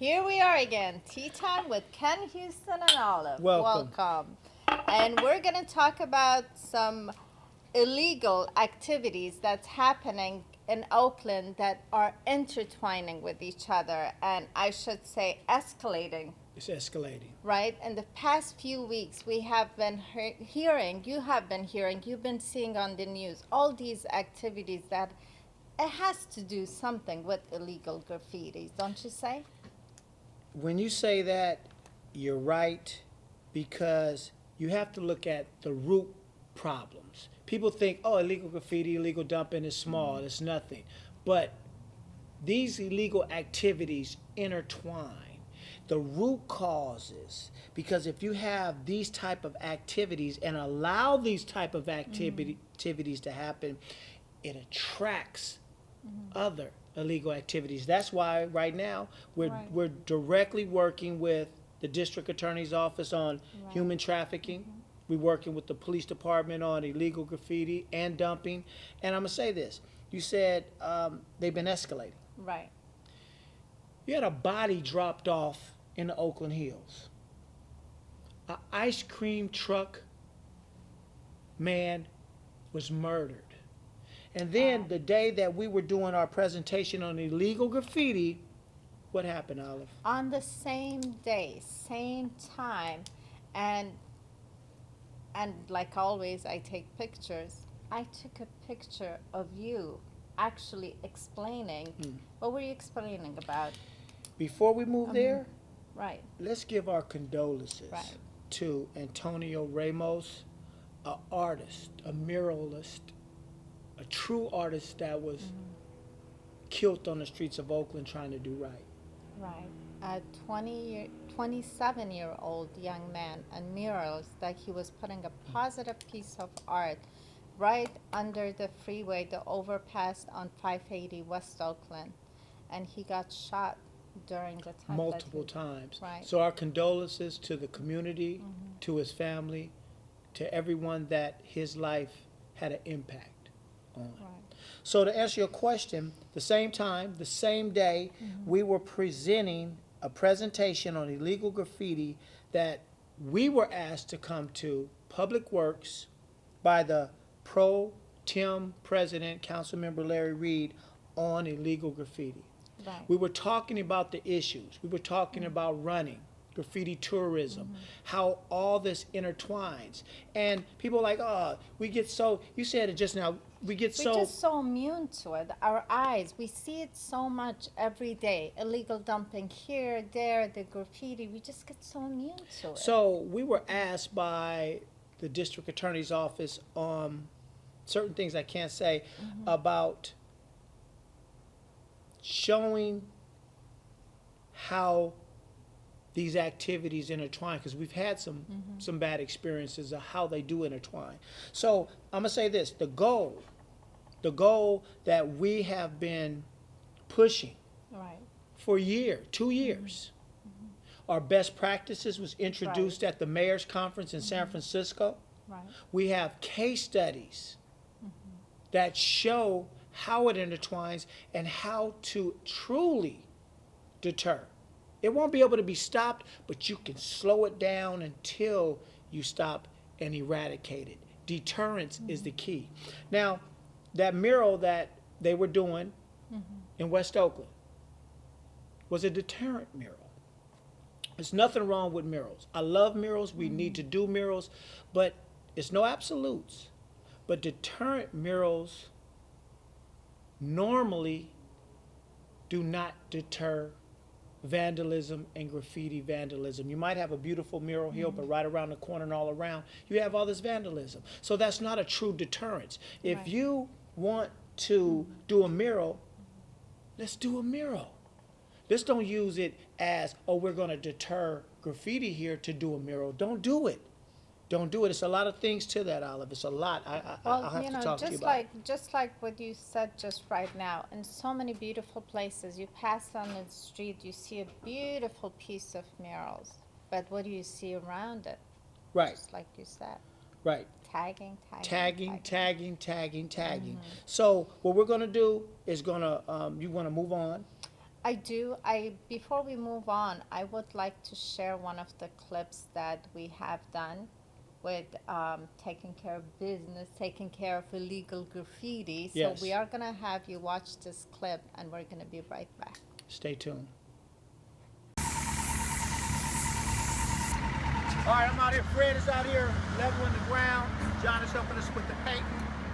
Here we are again, Tea Time with Ken, Houston, and Olive. Welcome. Welcome. And we're going to talk about some illegal activities that's happening in Oakland that are intertwining with each other, and I should say escalating. It's escalating. Right? In the past few weeks, we have been hearing, you have been hearing, you've been seeing on the news all these activities that it has to do something with illegal graffitis, don't you say? When you say that, you're right, because you have to look at the root problems. People think, oh, illegal graffiti, illegal dumping is small, it's nothing. But these illegal activities intertwine. The root causes, because if you have these type of activities and allow these type of activities to happen, it attracts other illegal activities. That's why right now we're directly working with the district attorney's office on human trafficking. We're working with the police department on illegal graffiti and dumping. And I'm gonna say this: you said they've been escalating. Right. You had a body dropped off in the Oakland Hills. An ice cream truck man was murdered. And then the day that we were doing our presentation on illegal graffiti, what happened, Olive? On the same day, same time, and like always, I take pictures. I took a picture of you actually explaining. What were you explaining about? Before we move there, Right. let's give our condolences Right. to Antonio Ramos, an artist, a muralist, a true artist that was killed on the streets of Oakland trying to do right. Right. A 27-year-old young man and murals that he was putting a positive piece of art right under the freeway, the overpass on 580 West Oakland, and he got shot during the time. Multiple times. Right. So our condolences to the community, to his family, to everyone that his life had an impact on. Right. So to answer your question, the same time, the same day, we were presenting a presentation on illegal graffiti that we were asked to come to Public Works by the pro tem president, Councilmember Larry Reed, on illegal graffiti. Right. We were talking about the issues. We were talking about running, graffiti tourism, how all this intertwines. And people are like, oh, we get so, you said it just now, we get We're so, just so immune to it. Our eyes, we see it so much every day. Illegal dumping here, there, the graffiti. We just get so immune to it. so we were asked by the district attorney's office on certain things I can't say about showing how these activities intertwine, because we've had some bad experiences of how they do intertwine. So I'm gonna say this: the goal that we have been pushing Right. for 2 years. Our best practices was introduced at the mayor's conference in San Francisco. Right. We have case studies that show how it intertwines and how to truly deter. It won't be able to be stopped, but you can slow it down until you stop and eradicate it. Deterrence is the key. Now, that mural that they were doing in West Oakland was a deterrent mural. There's nothing wrong with murals. I love murals. We need to do murals, but it's no absolutes. But deterrent murals normally do not deter vandalism and graffiti vandalism. You might have a beautiful mural here, but right around the corner and all around, you have all this vandalism. So that's not a true deterrence. If Right. you want to do a mural, let's do a mural. Let's don't use it as, oh, we're going to deter graffiti here to do a mural. Don't do it. Don't do it. It's a lot of things to that, Olive. It's a lot. I'll have to talk to you about it. Just like what you said just right now, in so many beautiful places, you pass on the street, you see a beautiful piece of murals, but what do you see around it? Right, Just like you said, right. tagging. Tagging. So what we're going to do is you want to move on. I do. Before we move on, I would like to share one of the clips that we have done with taking care of business, taking care of illegal graffiti. So we Yes. are gonna have you watch this clip, and we're gonna be right back. Stay tuned. All right, I'm out here. Fred is out here leveling the ground. John is helping us with the painting.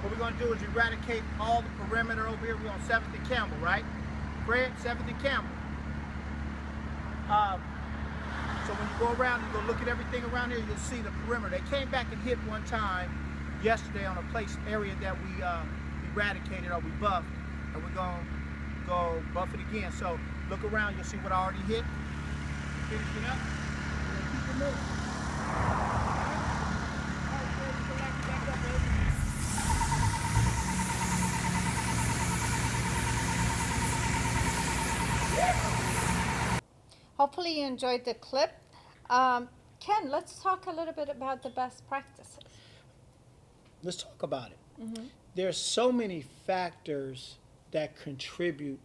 What we're going to do is eradicate all the perimeter over here. We're on 7th and Campbell, right? Fred, 7th and Campbell. So when you go around and you go look at everything around here, you'll see the perimeter. They came back and hit one time yesterday on a place area that we eradicated or we buffed, and we're going to go buff it again. So look around, you'll see what I already hit. Finish it up. Keep it moving. Hopefully you enjoyed the clip. Ken, let's talk a little bit about the best practices. Let's talk about it. Mm-hmm. There's so many factors that contribute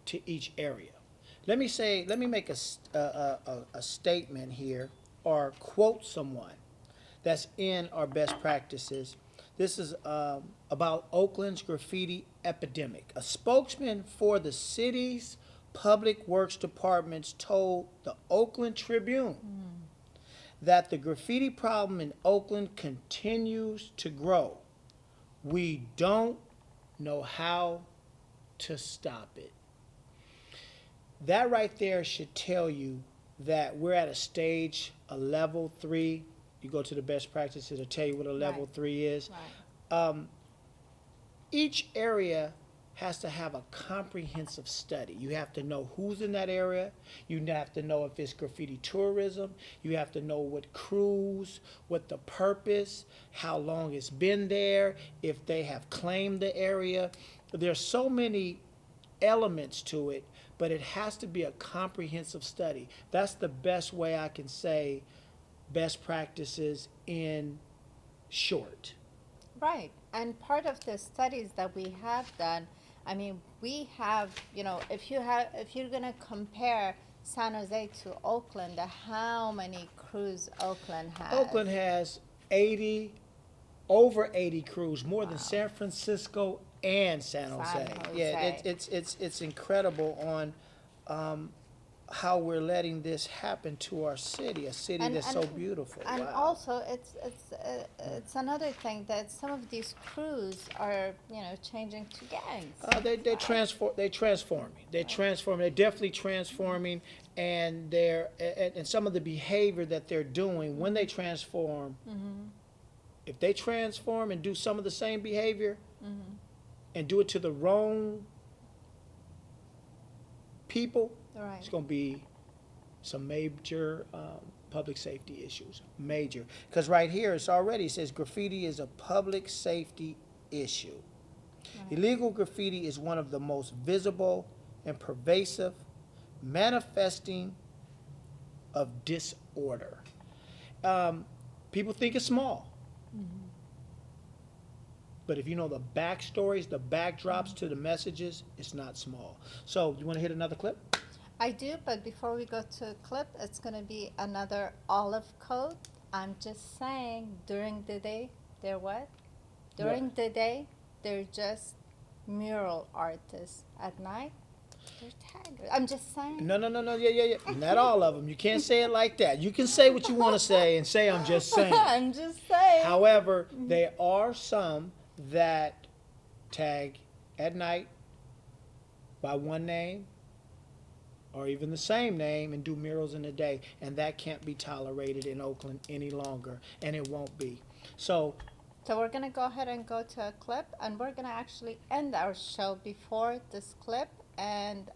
to each area. Let me make a statement here or quote someone that's in our best practices. This is about Oakland's graffiti epidemic. A spokesman for the city's public works departments told the Oakland Tribune that the graffiti problem in Oakland continues to grow. We don't know how to stop it. That right there should tell you that we're at a stage, a level 3. You go to the best practices, it'll tell you what a level Right. 3 is. Right. Each area has to have a comprehensive study. You have to know who's in that area. You have to know if it's graffiti tourism. You have to know what crews, what the purpose, how long it's been there, if they have claimed the area. There's so many elements to it, but it has to be a comprehensive study. That's the best way I can say best practices in short. Right. And part of the studies that we have done, I mean, we have, if you're going to compare San Jose to Oakland, how many crews Oakland has? Oakland has over 80 crews, more than San Francisco and San Jose. Yeah, it's incredible on how we're letting this happen to our city, a city that's so beautiful. And Wow. also, it's another thing that some of these crews are, changing to gangs. They're transforming. They're transforming. They're definitely transforming, and and some of the behavior that they're doing when they transform. Mm-hmm. If they transform and do some of the same behavior, Mm-hmm. and do it to the wrong people, Right. it's going to be some major public safety issues. Major. Because right here, it says graffiti is a public safety issue. Right. Illegal graffiti is one of the most visible and pervasive manifesting of disorder. People think it's small. Mm-hmm. But if you know the backstories, the backdrops to the messages, it's not small. So, you want to hit another clip? I do, but before we go to a clip, it's going to be another olive coat. I'm just saying, during the day, they're what? During the day, they're just mural artists. At night, they're taggers. I'm just saying. No. Yeah. Not all of them. You can't say it like that. You can say what you want to say and say, I'm just saying. I'm just saying. However, there are some that tag at night by one name or even the same name and do murals in the day, and that can't be tolerated in Oakland any longer, and it won't be. So we're going to go ahead and go to a clip, and we're going to actually end our show before this clip, and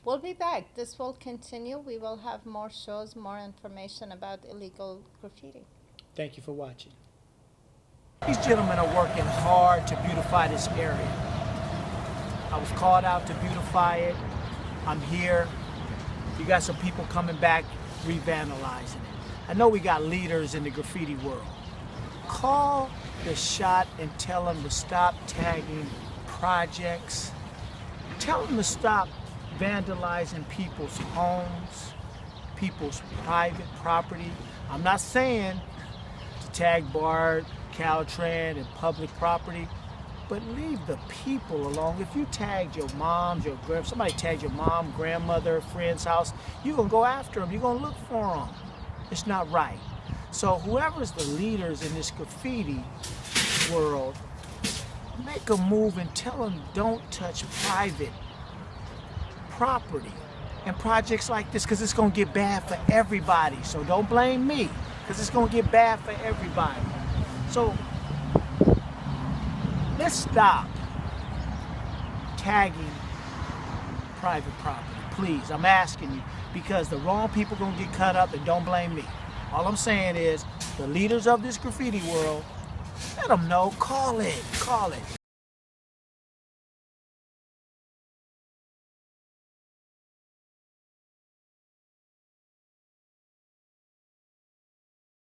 we'll be back. This will continue. We will have more shows, more information about illegal graffiti. thank you for watching. These gentlemen are working hard to beautify this area. I was called out to beautify it. I'm here. You got some people coming back, revandalizing it. I know we got leaders in the graffiti world. Call the shot and tell them to stop tagging projects. Tell them to stop vandalizing people's homes, people's private property. I'm not saying to tag Bart, Caltrans, and public property, but leave the people alone. If you tagged your mom, somebody tagged your mom, grandmother, friend's house, you're gonna go after them. You're gonna look for them. It's not right. So whoever's the leaders in this graffiti world, make a move and tell them don't touch private property and projects like this, because it's gonna get bad for everybody. So don't blame me, because it's gonna get bad for everybody. So let's stop tagging private property, please. I'm asking you, because the wrong people gonna get cut up, and don't blame me. All I'm saying is, the leaders of this graffiti world, let them know, call it.